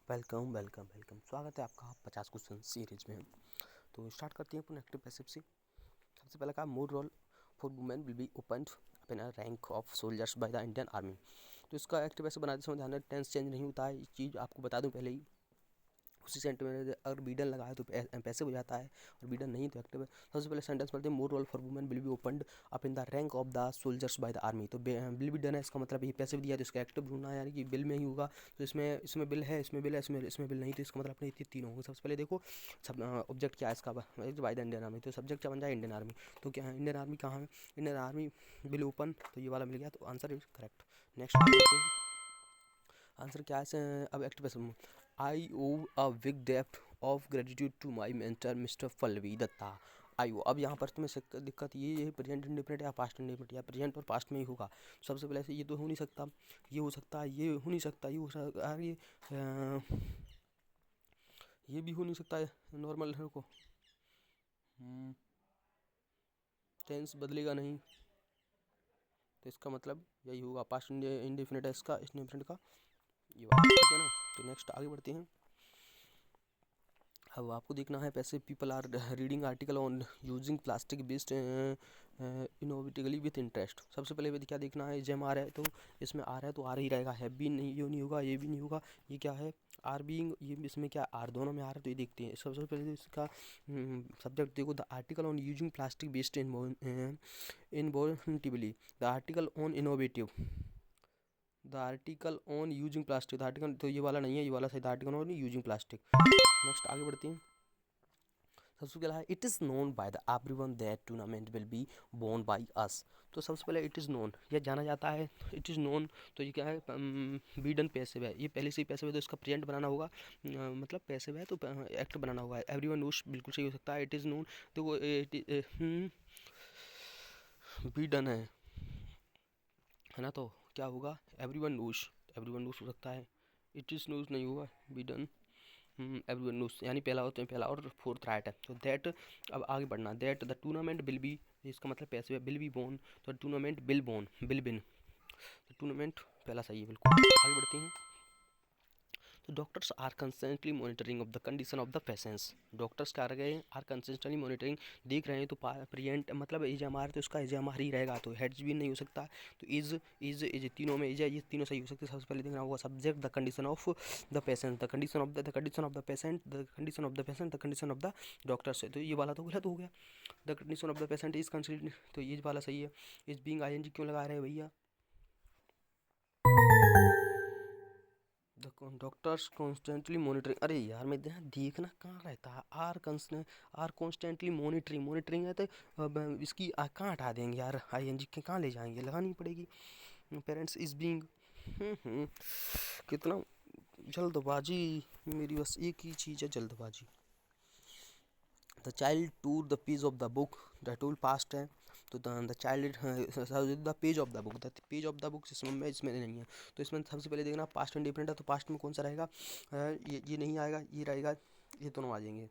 Welcome welcome welcome, स्वागत है आपका 50 क्वेश्चन सीरीज में। तो स्टार्ट करते हैं अपन एक्टिव पैसिव से। सबसे पहला कहा more role for women will be opened up in a rank of soldiers by the Indian army. तो इसका एक्टिव पैसिव बनाते समय ध्यान रखना, टेंस चेंज नहीं होता है, ये चीज़ आपको बता दूं पहले ही। उसी सेंटेंस में अगर बीडन लगाए तो पैसिव हो जाता है और बीडन नहीं तो एक्टिव है। सबसे पहले सेंटेंस पढ़ते हैं, more role for women will be opened up in the rank of the soldiers by the army. तो विल बी डन है, इसका मतलब ये पैसिव दिया तो इसका एक्टिव ढूंढना है, यानी कि बिल में ही होगा। तो इसमें इसमें बिल है, इसमें बिल है, इसमें बिल नहीं, तो इसका मतलब अपने ये तीन होंगे। सबसे पहले देखो सब ऑब्जेक्ट क्या है इसका, बाय द इंडियन आर्मी, तो सब्जेक्ट क्या बन जाए इंडियन आर्मी। तो क्या है इंडियन आर्मी कहाँ है, इंडियन आर्मी बिल ओपन, तो ये वाला मिल गया, तो answer is correct. Next answer क्या है अब active passive. I owe a big डेप्ट of gratitude to my mentor mister Pallavi Dutta. I owe, अब यहाँ पर तुम्हें दिक्कत ये है प्रेजेंट इंडिफिनिट या पास्ट इंडिफिनिट, या प्रेजेंट और पास्ट में ही होगा। सबसे पहले से ये तो हो नहीं सकता, ये हो सकता है, ये हो नहीं सकता, ये हो सकता है, ये भी हो नहीं सकता है। नॉर्मल को टेंस बदलेगा नहीं, तो इसका मतलब यही होगा, पास्ट इंडिफिनिट है इसका, इंडिफिनिट का ये वाला, ठीक है ना। तो नेक्स्ट आगे बढ़ते हैं। अब आपको देखना है पैसे people are reading article on using plastic based innovatively with interest. सबसे पहले क्या देखना है, जेम आ रहा है तो इसमें आ रहा है तो आ ही रहेगा, है भी नहीं, ये नहीं होगा, ये भी नहीं होगा, ये क्या है आर बीइंग, ये इसमें क्या आर दोनों में आ रहा है, तो ये देखते हैं। सबसे पहले तो इसका सब्जेक्ट देखो, the article on using plastic based innovatively, the article on innovative, the article on using plastic, the article तो ये वाला नहीं है, ये वाला सही, the article on using plastic. Next आगे बढ़ते हैं। सबसे पहला है it is known by the everyone that tournament will be won by us. तो सबसे पहले इट इज़ नोन, यह जाना जाता है, इट इज़ नोन, तो ये क्या है बी डन पैसिव है, ये पहले से ही पैसिव है तो इसका प्रेजेंट बनाना होगा, मतलब पैसिव है तो एक्ट बनाना होगा। एवरीवन नोस बिल्कुल सही हो सकता है, इट इज़ नोन तो बी डन है ना, तो क्या होगा एवरीवन नोस, एवरीवन नोस हो सकता है, इट इज़ नोस नहीं होगा, बी डन एवरीवन नोस, यानी पहला होता है, पहला और फोर्थ राइट है। तो दैट, अब आगे बढ़ना, that the tournament will B, इसका मतलब पैसे है, विल बी बोन, तो टूर्नामेंट विल बोन, विल बिन, तो टूर्नामेंट पहला सही है बिल्कुल। आगे बढ़ते हैं। तो doctors are constantly monitoring of the condition of the patients. Doctors क्या रह गए, आर कंस्टेंटली मॉनिटरिंग, देख रहे हैं, तो प्रियंट मतलब इज हमारे, तो इसका इज हमारी ही रहेगा, तो हेड्स भी नहीं हो सकता, तो इज तीनों में इज है, ये तीनों सही हो सकते हैं। सबसे पहले देखना होगा subject the condition of the patient, the condition of the condition of the patient, the condition of the patient, the condition of the doctors है, तो ये वाला तो गलत हो गया। The condition of the patient is considered, तो ये वाला सही है। इज बीइंग आईएनजी क्यों लगा रहे हैं भैया, डॉक्टर्स कॉन्स्टेंटली मॉनिटरिंग, अरे यार मैं देखना कहाँ रहता है, आर कॉन्स्टेंटली मॉनिटरिंग, मॉनिटरिंग है तो अब इसकी कहाँ हटा देंगे यार, आईएनजी के कहाँ ले जाएंगे, लगानी पड़ेगी। पेरेंट्स इज बीइंग, कितना जल्दबाजी, मेरी बस एक ही चीज़ है जल्दबाजी। The child tour the page of the book, the tool past है, तो the child the page of the book, the page of the book इसमें नहीं है, तो इसमें सबसे पहले देखना पास्ट इंडिफिनिट है, तो पास्ट में कौन सा रहेगा, ये नहीं आएगा, ये रहेगा, ये दोनों आ जाएंगे।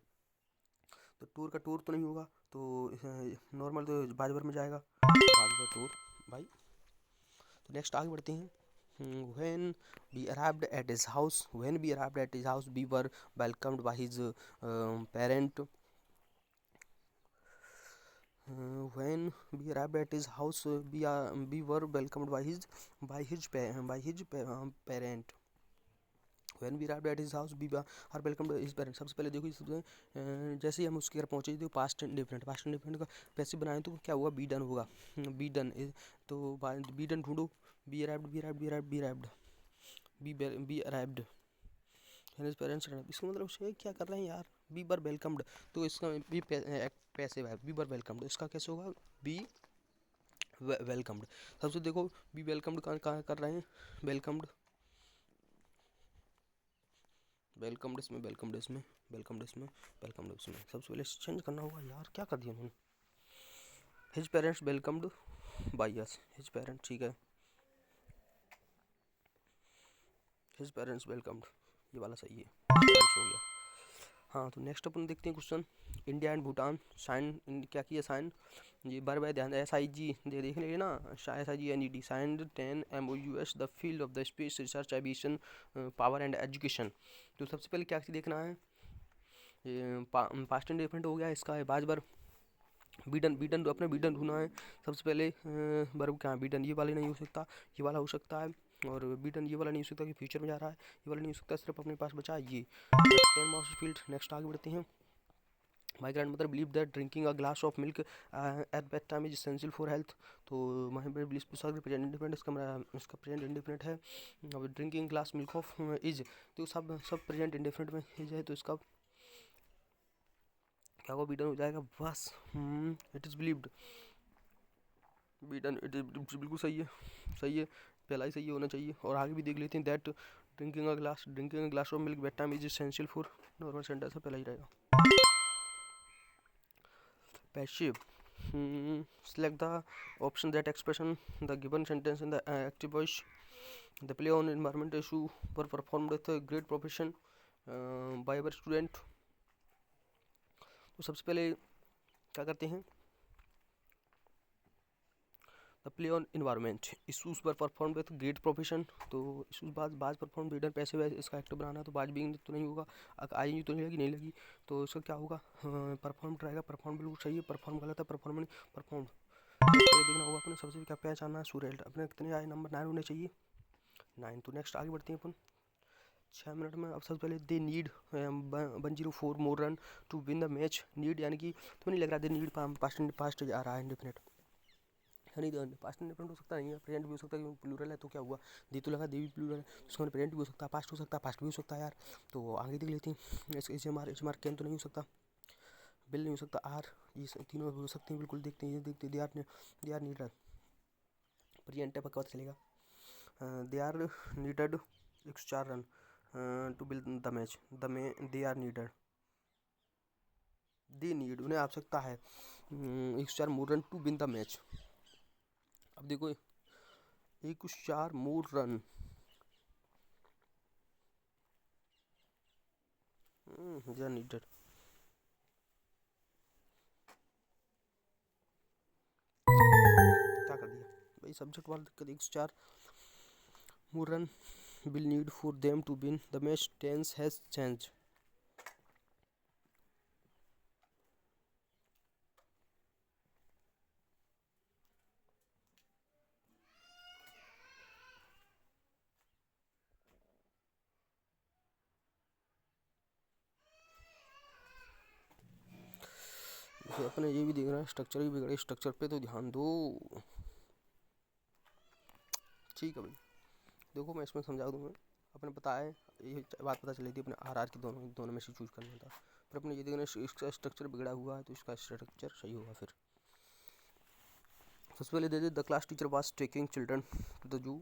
तो टूर का टूर तो नहीं होगा, तो नॉर्मल तो बाजबर में जाएगा, बाजबर टूर भाई। तो नेक्स्ट आगे बढ़ते हैं। When we arrived at his house, when we arrived at his house, we were welcomed by his parent. When we arrived at his house, we were welcomed by his parent. When we arrived at his house, we are welcomed by his parent। सबसे पहले देखो इसमें जैसे ही हम उसके घर पहुँचे तो पास्ट इंडिफिनिट, पास्ट इंडिफिनिट का पैसिव बनाए तो क्या हुआ, बी डन होगा, बी डन, तो बी डन ढूंढो, be arrived, be arrived, be arrived, be arrived, be arrived, parents, इसका मतलब उससे क्या कर रहे हैं यार, बी वर वेलकम्ड, तो इसका बी पैसिव है, बी वर वेलकम्ड, इसका कैसे होगा, बी वेलकम्ड। सबसे देखो बी वेलकम्ड कहाँ कर रहे हैं, वेलकम्ड, वेलकम्ड इसमें, वेलकम्ड इसमें, वेलकम्ड इसमें, वेलकम्ड इसमें, सबसे पहले चेंज करना होगा यार, क्या कर दिया उन्होंने। His parents welcomed by us, his parents, ठीक है, हिज पेरेंट्स वेलकम्ड, ये वाला सही है, पेरेंट्स हो गया। हाँ, तो नेक्स्ट अपन देखते हैं question. India and Bhutan sign क्या किया साइन, जी बार बार ध्यान SIG देख लेंगे ना, SIGNET signed 10 MOUs the field of the space research aviation power and education. तो सबसे पहले क्या देखना है, ये पास्ट एंड डिफरेंट हो गया इसका है बाज बार बीडन बीडन अपने बीडन ढूंढना है। सबसे पहले वर्ब क्या है, बीडन ये वाला नहीं हो सकता, ये वाला हो सकता है, और बीडन ये वाला नहीं हो सकता कि फ्यूचर में जा रहा है, ये वाला नहीं हो सकता, सिर्फ अपने पास बचा है ये 10 माउस फील्ड। नेक्स्ट आगे बढ़ते हैं। My grand mother believe that drinking a glass of milk at bed time is essential for health. तो माई बिलीव प्रेजेंट इंडिपेंडेंट, इसका प्रेजेंट इंडिपेंडेंट है। अब drinking glass milk of is, तो सब present indifferent में इज है, तो इसका क्या होगा, बीडन हो जाएगा बस। It is believed, Beadon, it is बिल्कुल सही है, सही है, पहला ही सही होना चाहिए। और आगे भी देख लेते हैं। That drinking a glass of milk bed time is essential for, normal sentence है, पहला ही रहेगा। Passive, select the option that expression the given sentence in the active voice. The play on environment issue were performed with a great profession by our student। तो सबसे पहले क्या करते हैं, the play on environment issues पर perform with great profession. तो issues बाज perform Beadon पैसे वैसे इसका एक्टिव बनाना है, तो बाज भी तो नहीं होगा, आई तो नहीं लगी, तो इसका क्या होगा, परफॉर्म रहेगा। परफॉर्म बिल्कुल सही है, परफॉर्म गलत है, परफॉर्म नहीं, परफॉर्म देखना होगा अपने। सबसे क्या पहचानना है, सूर्य अपने कितने आए, नंबर 9 होने चाहिए, 9। तो नेक्स्ट आगे बढ़ते हैं अपन 6 मिनट में। अब सबसे पहले they need 104 more run to win the match. Need यानी कि तुम्हें नहीं लग रहा दे नीड पास्ट आ रहा है इंडिफिनिट, नहीं तो पास्ट इंडिफरेंट हो सकता नहीं है, प्रेजेंट भी हो सकता है, क्योंकि प्लूरल है, तो क्या हुआ, दी तो लगा, दी भी प्लूरल है, तो उसका प्रेजेंट भी हो सकता है, पास्ट हो सकता है, पास्ट भी हो सकता है यार। तो आगे देख लेते हैं। एच एम आर कैन तो नहीं हो सकता, बिल नहीं हो सकता, आर, ये तीनों हो सकते हैं बिल्कुल। देखते हैं, ये देखते दे आर नीडेड, प्रेजेंट है, पक्का पता चलेगा। They are needed 104 run to build the match, they are needed, they need उन्हें आवश्यकता है 104 more run to win the match. अब देखो 104 more run, they are needed। क्या कर दिया भाई, सब्जेक्ट वाला दिक्कत। 104 more run will need for them to win the match, tense has changed। अपने ये भी देख रहा है, स्ट्रक्चर भी बिगड़े, स्ट्रक्चर पे तो ध्यान दो, ठीक है भाई। देखो मैं इसमें समझा दूंगा, अपने पता है ये बात पता चली थी अपने आर के दोनों में से चूज करना था, पर अपने ये देखना इसका स्ट्रक्चर बिगड़ा हुआ है, तो इसका स्ट्रक्चर सही होगा। फिर सबसे पहले दे दे the class teacher was taking children to the zoo,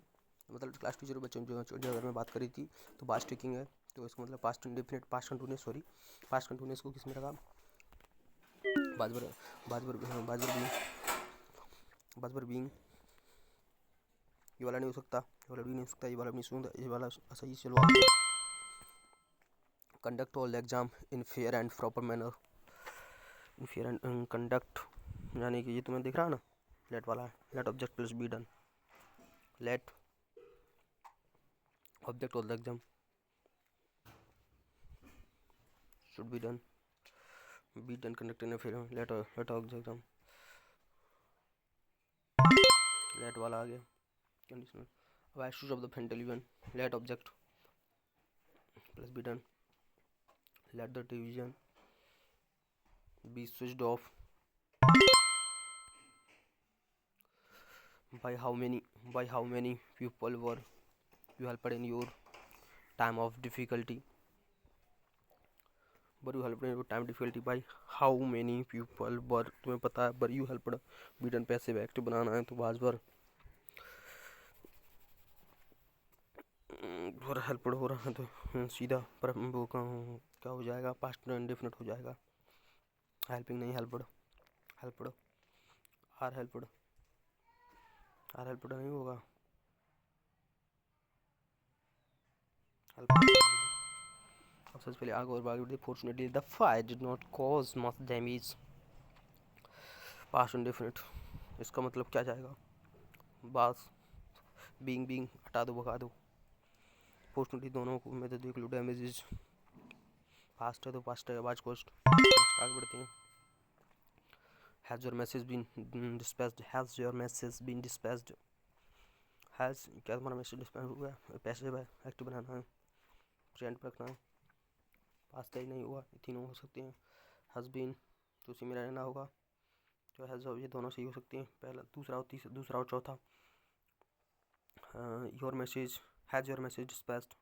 मतलब क्लास टीचर बच्चों जो घर में बात करी थी, तो वाज टेकिंग है, तो इसका मतलब पास्ट इंडेफिनिट, पास्ट कंटिन्यूस को किस में रखा, बाजबर बाजबर बाजबर बीइंग, ये वाला नहीं हो सकता, ये वाला भी नहीं हो सकता, ये वाला भी नहीं सुन, ये वाला सही। चलो conduct all exam in fair and proper manner, in fair and conduct, यानी कि ये तुम्हें दिख रहा है ना, लेट वाला है, let object plus be done, let object all the exam should be done conduct in fair, let object exam, let वाला आ गया कंडीशनल। अब एक्शूज ऑफ द फेंटेलिवन, let object plus be done, let the division be switched off, by how many people were you helped in your time of difficulty, were you helped in your time difficulty, by how many people were, तुम्हें पता है were you helped, be done passive active बनाना है, तो बाज बार वर helped हो रहा है, तो सीधा पर वो क्या हो जाएगा, पास्ट इंडेफिनिट हो जाएगा, हेल्पिंग नहीं, हेल्पड आर हेल्पड नहीं होगा, हेल्पड। अब सबसे पहले आग और आगे बढ़ती। Fortunately the fire did not cause much damage. Past indefinite, इसका मतलब क्या जाएगा? बास बीइंग बीइंग हटा दो, भगा दो। फॉर्चुनेटली दोनों को में तो देख लो, डैमेजेस पास्ट है तो पास्ट है, बाज कोस्ट। आगे बढ़ते हैं। Has your message been dispatched, has your message been dispatched. Has, क्या तुम्हारा मैसेज डिस्पैच हुआ है? पैसिव है, एक्टिव बनाना है, प्रेजेंट पर रखना है, पास्ट ही नहीं हुआ, ये तीनों हो सकते हैं। हैज़ बीन तो उसी में रहना होगा, जो हैज़, ये दोनों सही हो सकते हैं, पहला दूसरा और तीसरा, दूसरा और चौथा। Your message, has your message dispatched,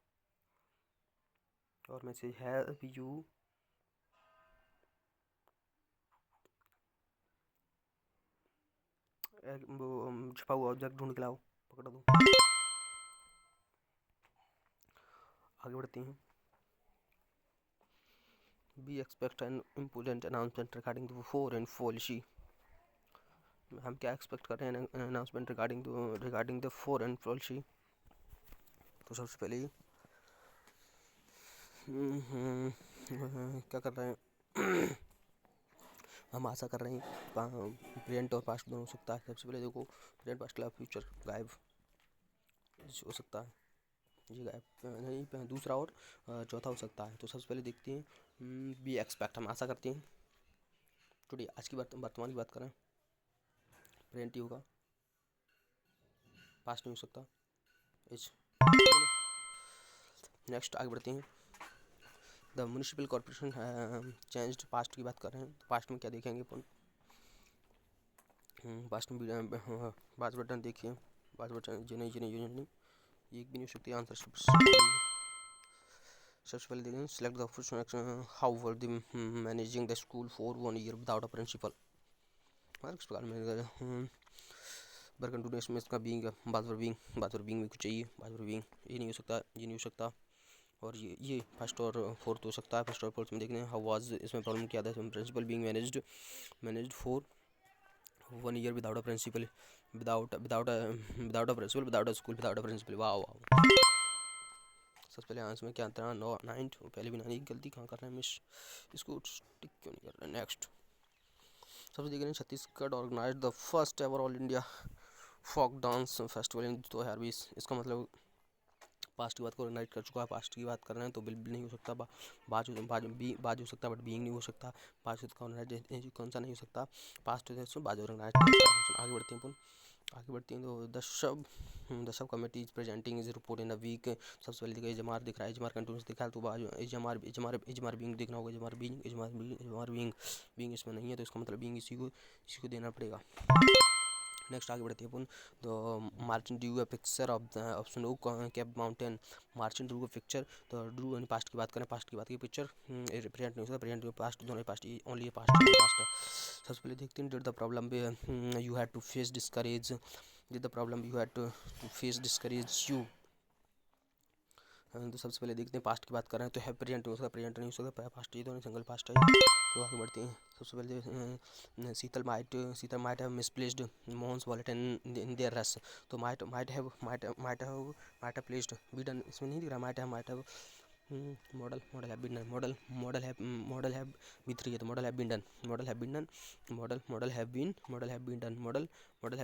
your message have you वो छुपा हुआ ऑब्जेक्ट ढूंढ के लाओ, पकड़ दो। आगे बढ़ते हैं। We expect an important announcement regarding the foreign policy. हम क्या एक्सपेक्ट कर रहे हैं announcement regarding the foreign policy? तो सबसे पहले क्या कर रहे हैं? हम आशा कर रहे हैं प्रेजेंट और पास्ट दोनों हो सकता है। सबसे पहले देखो, प्रेजेंट पास्ट का फ्यूचर गायब हो सकता है, ये गायब नहीं, दूसरा और चौथा हो सकता है। तो सबसे पहले देखते हैं, बी एक्सपेक्ट, हम आशा करते हैं। टुडे, आज की वर्तमान की बात करें, प्रेजेंट ही होगा, पास्ट नहीं हो सकता। इस नेक्स्ट आगे बढ़ते हैं। The municipal corporation changed, past की बात कर रहे हैं, तो पास्ट में क्या देखेंगे अपन? पास्ट में बाज बटन देखिए, बाज बटन जिन्हें नहीं, एक भी नहीं हो सकती आंसर। सबसे पहले देखें, select the option, how were the managing the school for 1 year without a principal. किस प्रकार में कंटिन्यूस में इसका बीइंग, बात पर बीइंग में कुछ चाहिए, बात पर बीइंग, ये नहीं हो सकता, ये नहीं हो सकता। और ये फर्स्ट और फोर्थ हो सकता है। फर्स्ट और फोर्थ में देखते हैं, हाउ वाज, इसमें प्रॉब्लम क्या था? इसमें principal being managed for 1 year without a principal, without a principal, without a school, without a principal. वाह। सबसे पहले आंसर में क्या था? 9 पहले भी नहीं, गलती कहाँ कर रहे हैं मिस, इसको टिक क्यों नहीं कर रहे हैं? नेक्स्ट सबसे देख रहे हैं, Chhattisgarh organize the first ever all India folk dance festival in 2020। इसका मतलब पास्ट की बात को ऑर्गेनाइज कर चुका है, पास्ट की बात कर रहे हैं, तो बिल्कुल नहीं हो सकता। बाज हो सकता, बट बीइंग नहीं हो सकता। पास्ट का ऑर्गेनाइज कौन सा नहीं हो सकता? पास्ट बाज ऑर्गेनाइज। आगे बढ़ते हैं अपन, आगे बढ़ते हैं। तो दशब committee is presenting is report in a week. सबसे पहले देखा एजमार दिख रहा है, एजमार कंटिन्यूस दिखा है, तो बाज एजमार बीइंग देखना होगा, एजमार बीइंग इसमें नहीं है, तो इसका मतलब बीइंग इसी को देना पड़ेगा। नेक्स्ट आगे बढ़ते हैं अपन। तो marching due a picture of snow cap mountain, marching due का पिक्चर, तो ड्यू यानी पास्ट की बात करें, पास्ट की बात की पिक्चर, प्रेजेंट नहीं हो सकता, प्रेजेंट पास्ट दोनों पास्ट, ओनली पास्ट। सबसे पहले देखते हैं, did the problem you had to face discourage, did the problem you had to face discourage you. तो सबसे पहले देखते हैं, पास्ट की बात कर रहे हैं, तो है प्रेजेंट हो सकता, प्रेजेंट नहीं हो सकता, पास्ट ये तो नहीं, सिंगल पास्ट है। तो आगे बढ़ते हैं। सबसे पहले Sheetal might have misplaced Mohan's wallet in there रस, तो माइट हैव प्लेस्ड बीडन, इसमें नहीं दिख रहा, might have model have been done, model have B3 है, तो model have been done, model have been done, model have been done, model have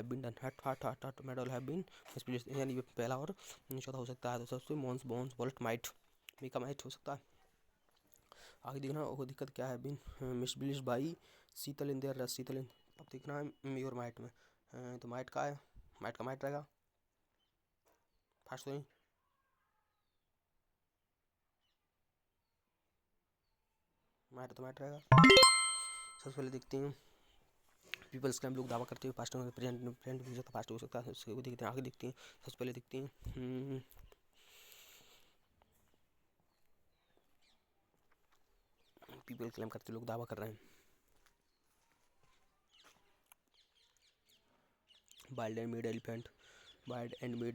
been done, हट model have been misplaced, यानी पहला और चौथा हो सकता है। तो सबसे मोहन्स वॉलेट माइट मेका माइट हो सकता है। आगे देखना, वो दिक्कत क्या है? Been misplaced by Sheetal in there रस, शीतल इन, अब देखना है म्योर माइट में, तो माइट का है, माइट का माइट रहेगा, फास्ट तो नहीं, माइट तो माइट रहेगा। सबसे पहले देखते हैं, पीपल्स क्लैम, लोग दावा करते हुए, पास्ट में प्रेजेंट भी हो सकता, पास्ट हो सकता है, उसको देखते हैं। आगे देखते हैं, सबसे पहले देखते हैं, पीपल क्लेम करते लोग दावा कर रहे हैं। वाइल्ड एंड मेड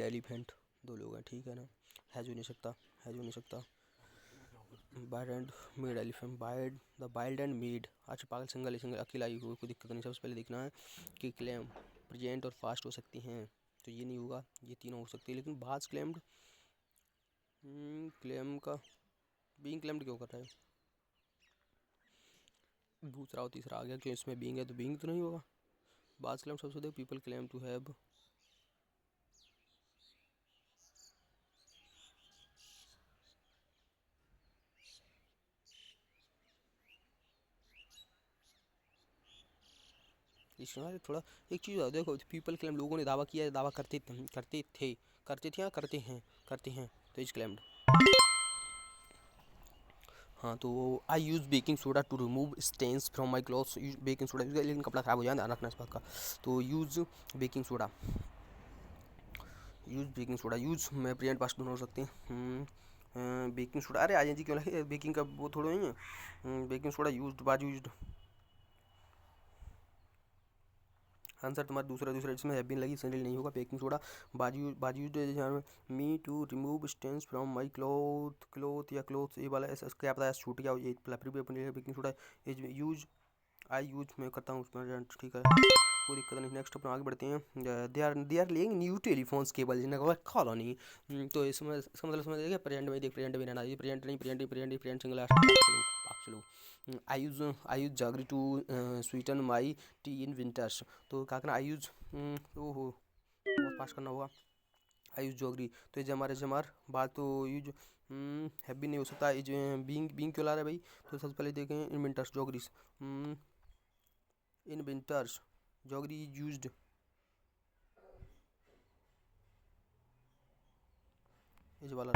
एलिफेंट, दो लोग हैं, ठीक है ना, हैज हो नहीं सकता, हैज हो नहीं सकता। Wild and made elephant, wild and made, अच्छा पागल, सिंगल अकेला ही हो, कोई दिक्कत नहीं। सबसे पहले देखना है कि क्लेम प्रेजेंट और फास्ट हो सकती हैं, तो ये नहीं होगा, ये तीनों हो सकती है, लेकिन बाज क्लेम्ड, क्लेम का बीइंग क्लेम्ड क्यों कर रहा है? दूसरा और तीसरा आ गया कि इसमें बीइंग है तो बीइंग तो नहीं होगा। बाज क्लेम सबसे देखो, पीपल क्लेम टू हैव, इसमें थोड़ा एक चीज़ और देखो, पीपल क्लेम लोगों ने दावा किया, दावा करते थे या करते हैं तो इज क्लेम्ड। हाँ तो I use baking soda to remove stains from my clothes. Use baking soda, लेकिन कपड़ा खराब हो जाए, ध्यान रखना इस बात का। तो यूज़ बेकिंग सोडा, यूज़ में प्रेजेंट पास्ट दोनों हो सकते हैं। बेकिंग सोडा, अरे आज जी क्यों लगे, बेकिंग का वो थोड़ा नहीं है। Baking soda used, was used. Answer तुम्हारा दूसरा जिसमें हैव बीन लगी सैंडल नहीं होगा। Baking soda was used me to remove stains from my cloth या क्लोथ्स, ये वाला ऐसा क्या पता है छूट गया, ये preferable baking soda is use, I use मैं करता हूँ उसमें, ठीक है कोई दिक्कत नहीं। नेक्स्ट अपन आगे बढ़ते हैं। They are laying new telephones cable जिन्हें कॉलोनी। तो इसमें इसका मतलब समझ गया, प्रेजेंट में देख, प्रेजेंट में रहना चाहिए, प्रेजेंट सिंगल चलो। I use jaggery to sweeten my tea in winters. तो क्या करना, आई यूज, ओहो बहुत पास करना होगा। आई यूज जोगरी, तो ये जमार बात तो यूज हैव भी नहीं हो सकता। इज बीइंग क्यों ला रहा है भाई? तो सबसे पहले देखें in winters jaggeries, in winters jaggery used. इस वाला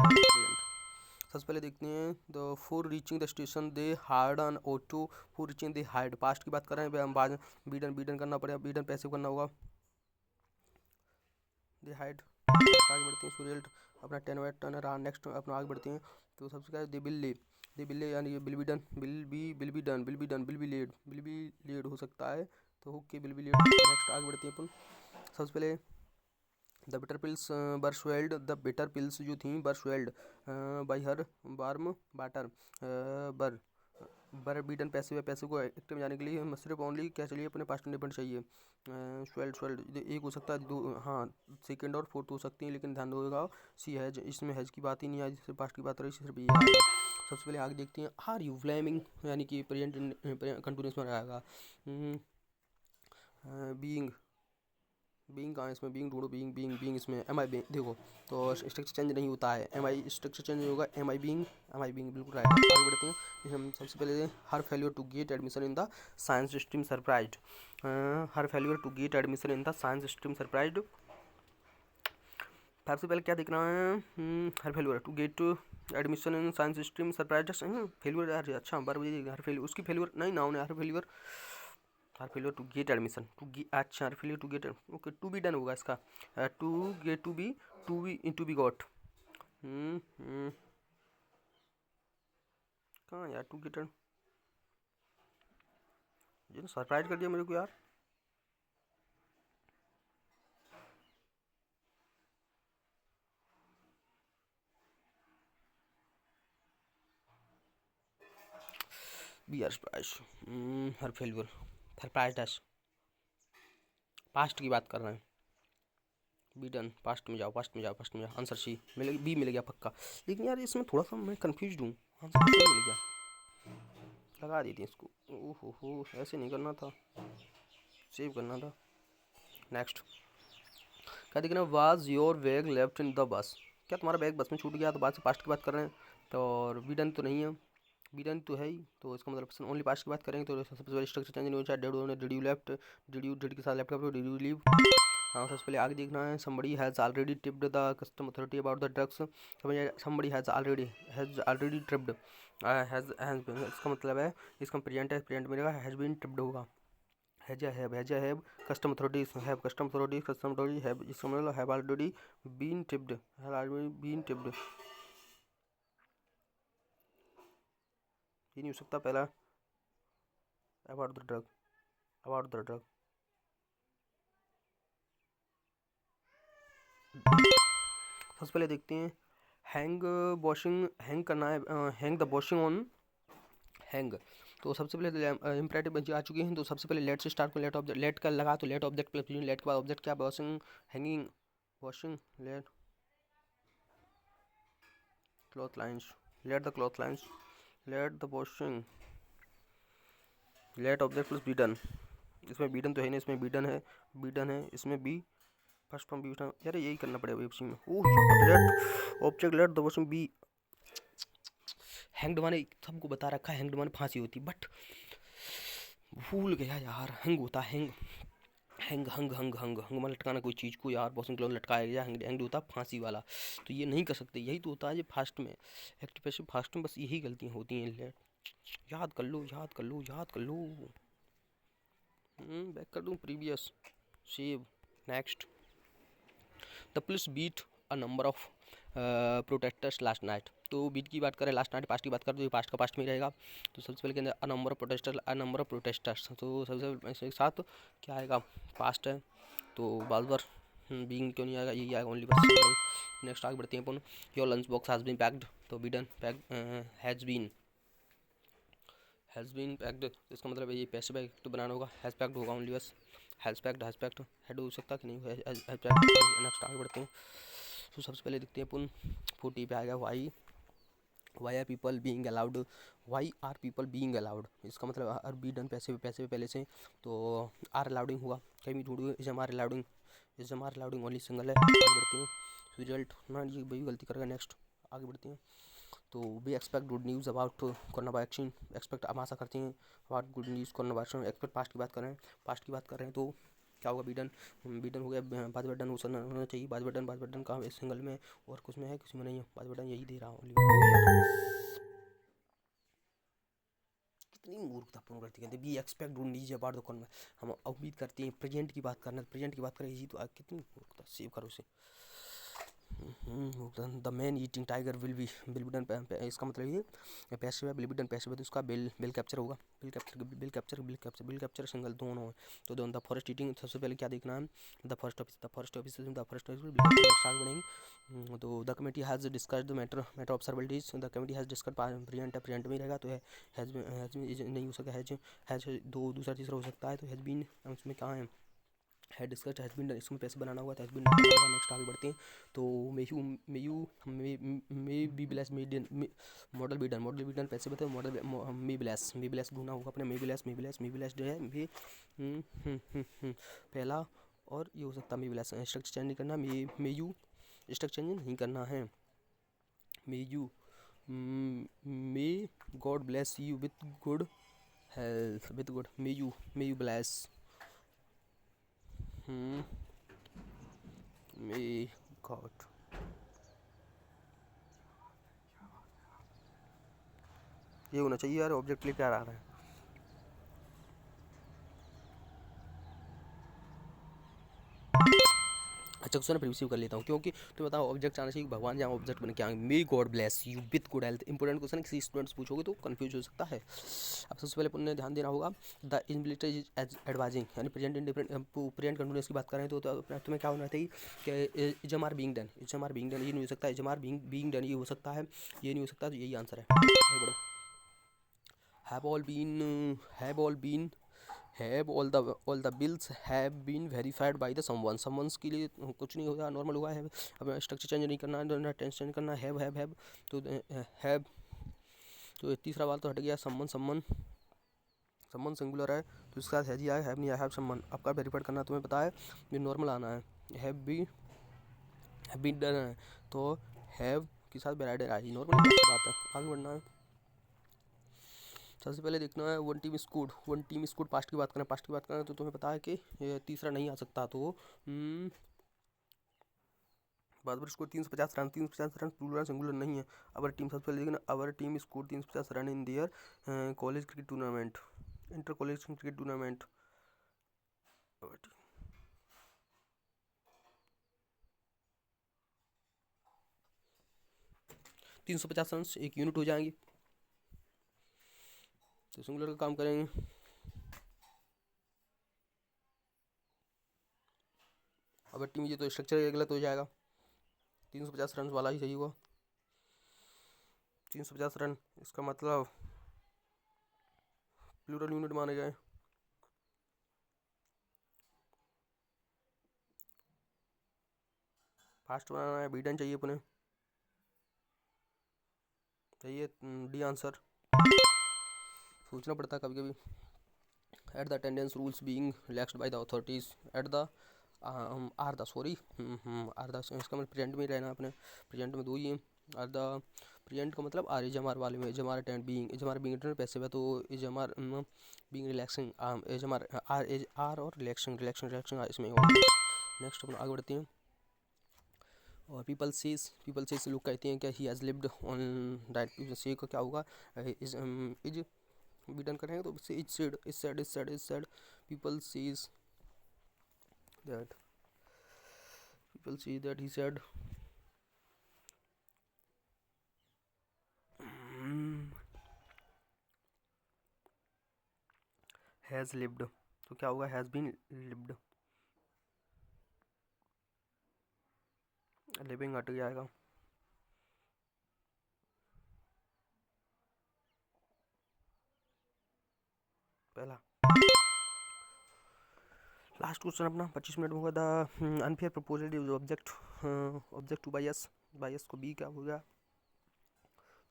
सबसे पहले देखते हैं the for reaching the station they hard on auto, for reaching they hard, past की बात कर रहे हैं हम, बाद बीडन करना पड़ेगा, बीडन पैसिव करना होगा, दे हाइड। आगे बढ़ते हैं, सूर्यल्ट अपना 10 वाइट टर्नर रहा। नेक्स्ट अपना आगे बढ़ते हैं। तो सबसे क्या है, दे बिल्ले यानी ये bill be done, bill be laid हो सकता है, तो okay bill be laid. Next आगे बढ़ते हैं अपन। सबसे पहले the bitter pills were swallowed, the bitter pills जो थी were swallowed by her warm water, were were been done passive है, पैसिव को एक्टिव में जाने के लिए सिर्फ ओनली क्या चाहिए, अपने पास्ट डिपेंड चाहिए। स्वेल्ड एक हो सकता है, दो हाँ सेकंड और फोर्थ हो सकती है, लेकिन ध्यान होगा सी हैज, इसमें हैज की बात ही नहीं आई, सिर्फ पास्ट की बात रही, सिर्फ ये आएगा। सबसे पहले आगे देखते हैं, आर यू फ्लेमिंग यानी कि प्रेजेंट कंटिन्यूस में रहेगा। बीइंग कहाँ है इसमें, बीइंग ढूंढो, बीइंग इसमें एम आई बीइंग देखो, तो स्ट्रक्चर चेंज नहीं होता है, एम आई स्ट्रक्चर चेंज नहीं होगा, एम आई बीइंग बिल्कुल राइट। आगे बढ़ते हैं। हम सबसे पहले her failure to get admission in the science stream surprised, her failure to get admission in the science stream surprised. सबसे पहले क्या देखना है, her failure to get admission in science stream surprised, failure यार, अच्छा बार बजे हर फेल्यूर, उसकी फेल्यूर नहीं नाउन है, her failure to get admission, अच्छा her failure to gate, okay to be done होगा इसका, to get to be got. कहाँ यार टू गेट, जिन्हें सरप्राइज कर दिया मेरे को यार। Be are surprise, her failure surprise, past की बात कर रहे हैं, बी डन, पास्ट में जाओ, आंसर सी मिल बी मिल गया पक्का। लेकिन यार इसमें थोड़ा सा मैं कंफ्यूज हूँ, आंसर सी मिल गया, लगा दी थी इसको, ओहो हो ऐसे नहीं करना था, सेव करना था। नेक्स्ट क्या देखना, was your bag left in the bus, क्या तुम्हारा बैग बस में छूट गया? तो बात से पास्ट की बात कर रहे हैं, तो और बी डन तो नहीं है, बी डन तो है ही, तो इसका मतलब ओनली पास्ट की बात करेंगे, तो सबसे पहले स्ट्रक्चर चेंज नहीं होना चाहिए, डिड यू लेफ्ट, डिड के साथ लेफ्ट कर, डिड यू लीव। हाँ सबसे पहले आगे देखना है, somebody has already tipped the custom authority about the drugs, somebody has already tipped, has been, इसका मतलब है, इसका प्रेजेंट है, प्रेजेंट में has been tipped होगा, हैज या have, custom authorities have, custom authority have, इसका मतलब हैव ऑलरेडी बीन टिप्ड, ये नहीं हो सकता पहला, अबाउट द ड्रग। सबसे पहले देखते हैं, हैंग करना है, hang the washing on hang, तो सबसे पहले इंपरेटिव आ चुके हैं, तो सबसे पहले लेट से स्टार्ट को, लेट ऑब्जेक्ट, लेट का लगा तो लेट ऑब्जेक्ट प्लस लेट के बाद ऑब्जेक्ट क्या, washing, hanging, washing, let cloth lines, let the cloth lines, let the washing, let object plus been done. इसमें बीडन तो है नहीं, इसमें बीडन है, इसमें बी फर्स्ट फॉर्म बीडन। यार यही करना पड़ेगा वेब में। ओह यार, let object let the washing be. Hanged माने सबको बता रखा है, हैंग्ड माने फांसी होती, बट भूल गया यार। हैंग होता है, हैंग हैंग हंग हंग हंग हंग में लटकाना कोई चीज़ को यार। वॉशिंग क्लोथ लटकाया गया, हैंग हैंग होता है फांसी वाला। तो ये नहीं कर सकते, यही तो होता है ये फास्ट में, एक्टिव पैसिव फास्ट में बस यही गलतियाँ होती हैं। याद कर लो, याद कर लो, याद कर लो। बैक कर दूँ previous, save, next. The police beat a number of protesters last night. तो बीट की बात करें, लास्ट नाइट पास्ट की बात करें, तो ये पास्ट का पास्ट में रहेगा। तो सबसे पहले के अंदर अ नंबर ऑफ प्रोटेस्टर्स, तो सबसे साथ क्या आएगा, पास्ट है तो बार बार बीइंग क्यों नहीं आएगा, यही आएगा ओनली बस। नेक्स्ट आगे बढ़ते हैं अपन। Your lunch box has been packed, तो be done packed, has been packed, इसका मतलब ये पैसे बैग तो बनाना होगा, हैज़ पैक्ड होगा ओनली बस। हैज़ पैक्ड हेड हो सकता कि नहीं, हैज़ पैक्ड। नेक्स्ट आगे बढ़ते हैं। तो सबसे पहले देखते हैं अपन 40 पे आएगा why are people being allowed, why are people being allowed, इसका मतलब आर बी डन पैसे पे पहले से, तो आर अलाउडिंग हुआ, कहीं भी ढूंढूंगे इज एम आर अलाउडिंग ओनली सिंगल है। आगे बढ़ते हैं। रिजल्ट ना, ये वही गलती करेगा। नेक्स्ट आगे बढ़ते हैं। तो we expect good news about corona vaccine, expect हम आशा करते हैं about good news corona vaccine. Expect past की बात कर रहे हैं, तो क्या होगा, बीडन हो गया, बाद बटन होना चाहिए, बाद बटन कहाँ है, सिंगल में और कुछ में है, किसी में नहीं है, बाद बटन यही दे रहा हूँ। कितनी मूर्खतापूर्ण गलती करते हैं। We expect good news about the corona, हम उम्मीद करते हैं, प्रेजेंट की बात करना, प्रेजेंट की बात करें, यही तो कितनी मूर्खता। सेव करो उसे। The man eating tiger will be done, इसका मतलब ये पैसिव है, विल बी डन पैसिव है, तो उसका बिल कैप्चर होगा, बिल कैप्चर सिंगल दोनों है। तो द फॉरेस्ट ईटिंग, सबसे पहले क्या देखना है, द फॉरेस्ट ऑफिस आगे बढ़ेंगे। तो the committee has discussed the matter observabilities, the committee has discussed, present में ही रहेगा, तो हैज़ नहीं हो सका, हैज़ दो दूसरा तीसरा हो सकता है, तो हैज़ बीन उसमें कहाँ है, है डिस्कस्ड, हैज़ बीन, इसमें पैसे बनाना हुआ, हैज़ बीन बनाना हुआ। नेक्स्ट आगे बढ़ते हैं। तो may be bless model be done पैसे बताए, मॉडल मे ब्लेस ढूंढना होगा अपने, मे ब्लेस जो है पहला, और ये हो सकता है मे ब्लेस। स्ट्रक्चर चेंज नहीं करना, मे यू स्ट्रक्चर चेंज नहीं करना है, may you may God bless you with good health, with good, may you bless may God. ये होना चाहिए यार, ऑब्जेक्ट लेके आ रहा है। अच्छा क्वेश्चन प्रीवियस कर लेता हूँ, क्योंकि तो बताओ ऑब्जेक्ट आना चाहिए, भगवान जहाँ ऑब्जेक्ट बन के आएंगे। May God bless you with good health, important question, किसी स्टूडेंट से पूछोगे तो कंफ्यूज हो सकता है। अब सबसे पहले पुण्य ध्यान देना होगा, द इनबिलिटी इज एडवाइजिंग, यानी प्रेजेंट इंडिफरेंट प्रेजेंट कंटिन्यूस की बात करें तो तुम्हें क्या होना चाहिए कि इजम आर बीइंग डन, ये नहीं हो सकता, इजम आर बीइंग डन ये हो सकता है, ये नहीं हो सकता, तो यही आंसर है। Have all the bills have been verified by the someones के लिए कुछ नहीं होगा, नॉर्मल हुआ है। अब स्ट्रक्चर चेंज नहीं करना है, टेंस चेंज करना है, हैव तो हैव, तो तीसरा वाला तो हट गया, समवन सिंगुलर है, तो इसके साथ हैज ही आया, हैव नहीं आया, हैव समवन। आपका वेरीफाइड करना तुम्हें पता है, ये नॉर्मल आना है, हैव बीन डन है, तो हैव के साथ वेराइडर आई, नॉर्मल बात है। आगे बढ़ना है। सबसे पहले देखना है वन टीम स्कूड, पास्ट की बात करें तो तुम्हें पता है कि ये तीसरा नहीं आ सकता, तो बादबर स्कोर 350 रन प्लूरल सिंगुलर नहीं है। अवर टीम, सबसे पहले देखना, our team score 350 run in their college cricket tournament, inter college cricket tournament. 350 run एक यूनिट हो जाएंगे, तो सिंगुलर का काम करेंगे। अवर टीम, ये तो स्ट्रक्चर गलत हो जाएगा, 350 रन वाला ही सही हुआ। 350 रन, इसका मतलब प्लूरल यूनिट माने गए। फास्ट बनाना है, बीडन चाहिए अपने, सही है, डी आंसर। सोचना पड़ता है कभी कभी। At the attendance rules being relaxed by the authorities at the R the sorry R the, इसका मतलब प्रेजेंट में ही रहना अपने, प्रेजेंट में दो ही है। आर द प्रेजेंट का मतलब आर इज एम आर वाले में, is am are attend being, is am are being attend passive है तो is am are being relaxing, is am are are is are और रिलैक्सिंग रिलैक्सिंग रिलैक्सिंग इसमें होगा। Next अपन आगे बढ़ते हैं। और पीपल सीज लोग कहते हैं क्या he has lived on that, see का क्या होगा, इज भी डन करेंगे तो इससे is said people sees that, people see that he said has lived, तो क्या होगा हैज़ बीन लिव्ड, लिविंग हट जाएगा। पहला लास्ट क्वेश्चन अपना 25 मिनट में होगा। The unfair proposal is object to bias, bias को बी क्या हो गया,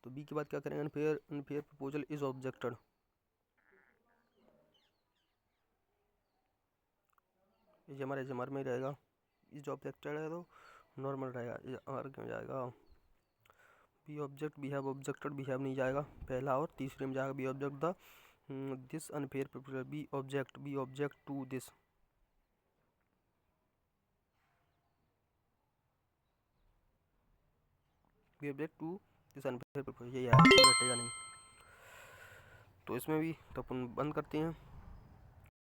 तो बी के बाद क्या करेंगे, unfair proposal is objected, is am are में ही रहेगा, इज ऑब्जेक्टेड है तो नॉर्मल रहेगा, एज आर क्यों जाएगा, be object be have objected, be have नहीं जाएगा पहला, और तीसरे में जाएगा be object the this unfair proposal, be object to this, be object to this unfair proposal, ये आएगा, हटेगा नहीं। तो इसमें भी तो अपन बंद करते हैं।